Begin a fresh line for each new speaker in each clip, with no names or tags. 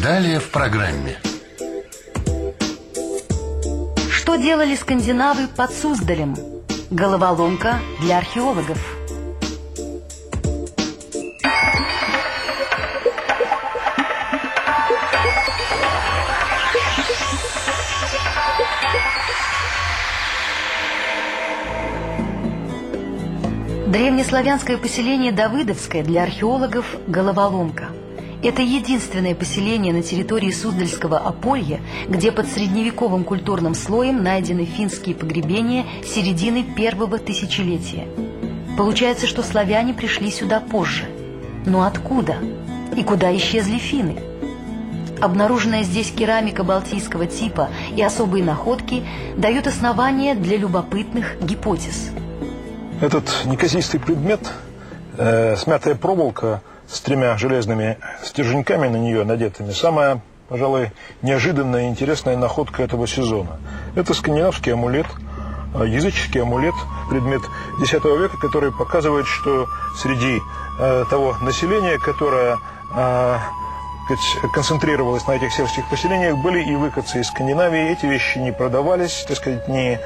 Далее в программе.
Что делали скандинавы под Суздалем? Головоломка для археологов. Древнеславянское поселение Давыдовское для археологов – головоломка. Это единственное поселение на территории Суздальского Аполья, где под средневековым культурным слоем найдены финские погребения середины первого тысячелетия. Получается, что славяне пришли сюда позже. Но откуда? И куда исчезли финны? Обнаруженная здесь керамика балтийского типа и особые находки дают основания для любопытных гипотез.
Этот неказистый предмет, смятая проволока с 3 железными стерженьками на нее надетыми, самая, пожалуй, неожиданная и интересная находка этого сезона. Это скандинавский амулет, языческий амулет, предмет X века, который показывает, что среди того населения, которое концентрировалось на этих сельских поселениях, были и выходцы из Скандинавии. Эти вещи не продавались, так сказать, не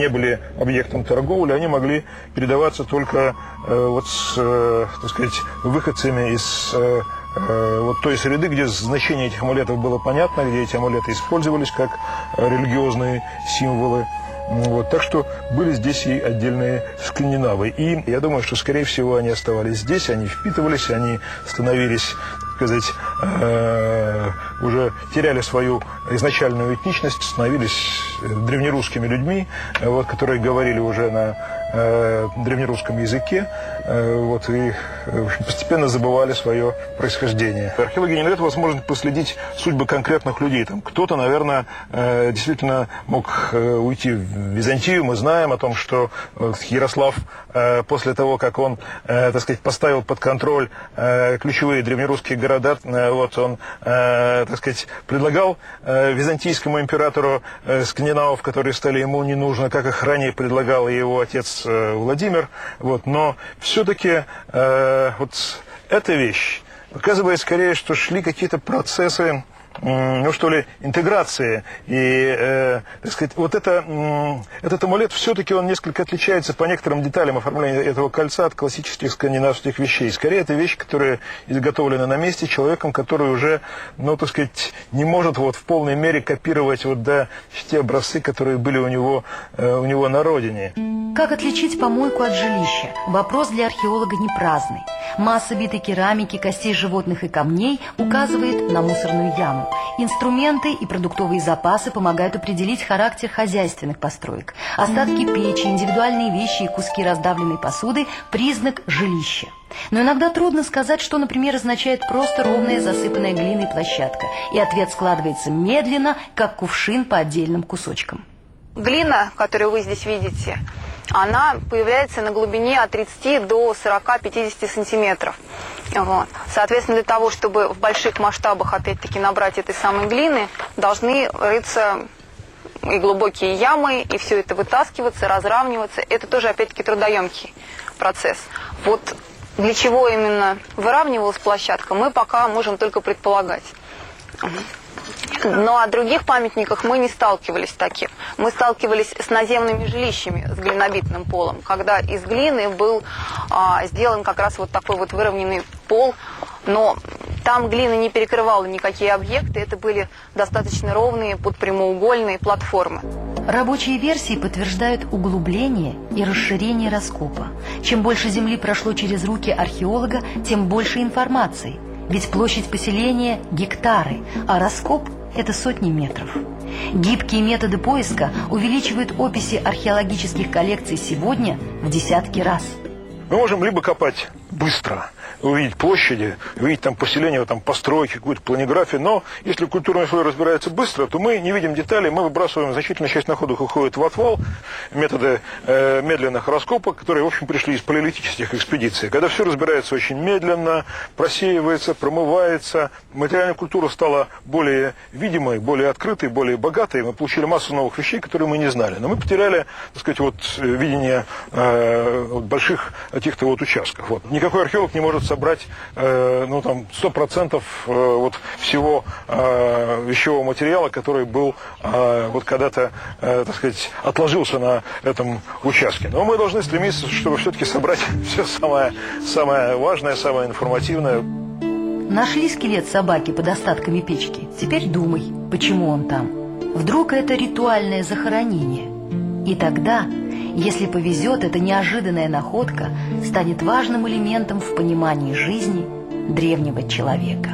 были объектом торговли, они могли передаваться только вот с, так сказать, выходцами из вот той среды, где значение этих амулетов было понятно, где эти амулеты использовались как религиозные символы. Вот, так что были здесь и отдельные скандинавы. И я думаю, что, скорее всего, они оставались здесь, они впитывались, они становились, так сказать, уже теряли свою изначальную этничность, становились древнерусскими людьми, вот, которые говорили уже на древнерусском языке, вот, и в общем, постепенно забывали свое происхождение. Археологи не дают возможность проследить судьбы конкретных людей. Там кто-то, наверное, действительно мог уйти в Византию. Мы знаем о том, что Ярослав после того, как он, так сказать, поставил под контроль ключевые древнерусские города, вот, он, так сказать, предлагал византийскому императору скандинавов, которые стали ему не нужны, как их ранее предлагал его отец Владимир. Вот, но все-таки вот эта вещь показывает скорее, что шли какие-то процессы, ну что ли, интеграции. И, так сказать, вот этот амулет все-таки он несколько отличается по некоторым деталям оформления этого кольца от классических скандинавских вещей. Скорее, это вещь, которая изготовлена на месте человеком, который уже, ну, так сказать, не может вот в полной мере копировать вот, да, те образцы, которые были у него на родине.
Как отличить помойку от жилища? Вопрос для археолога не праздный. Масса битой керамики, костей животных и камней указывает на мусорную яму. Инструменты и продуктовые запасы помогают определить характер хозяйственных построек. Остатки печи, индивидуальные вещи и куски раздавленной посуды – признак жилища. Но иногда трудно сказать, что, например, означает просто ровная засыпанная глиной площадка. И ответ складывается медленно, как кувшин по отдельным кусочкам.
Глина, которую вы здесь видите, она появляется на глубине от 30 до 40-50 сантиметров. Вот. Соответственно, для того, чтобы в больших масштабах, опять-таки, набрать этой самой глины, должны рыться и глубокие ямы, и все это вытаскиваться, разравниваться. Это тоже, опять-таки, трудоемкий процесс. Вот для чего именно выравнивалась площадка, мы пока можем только предполагать. Но о других памятниках мы не сталкивались таким. Мы сталкивались с наземными жилищами с глинобитным полом, когда из глины был сделан как раз вот такой вот выровненный пол, но там глина не перекрывала никакие объекты, это были достаточно ровные подпрямоугольные платформы.
Рабочие версии подтверждают углубление и расширение раскопа. Чем больше земли прошло через руки археолога, тем больше информации. Ведь площадь поселения – гектары, а раскоп – это сотни метров. Гибкие методы поиска увеличивают описи археологических коллекций сегодня в десятки раз.
Мы можем либо копать быстро, увидеть площади, увидеть там поселение, там постройки, какую-то планиграфию, но если культурный слой разбирается быстро, то мы не видим деталей, мы выбрасываем, значительная часть находок уходит в отвал, методы медленных раскопок, которые, в общем, пришли из палеолитических экспедиций. Когда все разбирается очень медленно, просеивается, промывается, материальная культура стала более видимой, более открытой, более богатой, мы получили массу новых вещей, которые мы не знали. Но мы потеряли, так сказать, вот, видение больших каких-то вот участков. Вот. никакой археолог не может собрать 100% вот всего вещевого материала, который был вот когда-то, так сказать, отложился на этом участке. Но мы должны стремиться, чтобы все-таки собрать все самое важное, самое информативное.
Нашли скелет собаки под остатками печки. Теперь думай, почему он там. Вдруг это ритуальное захоронение. И тогда, если повезет, эта неожиданная находка станет важным элементом в понимании жизни древнего человека.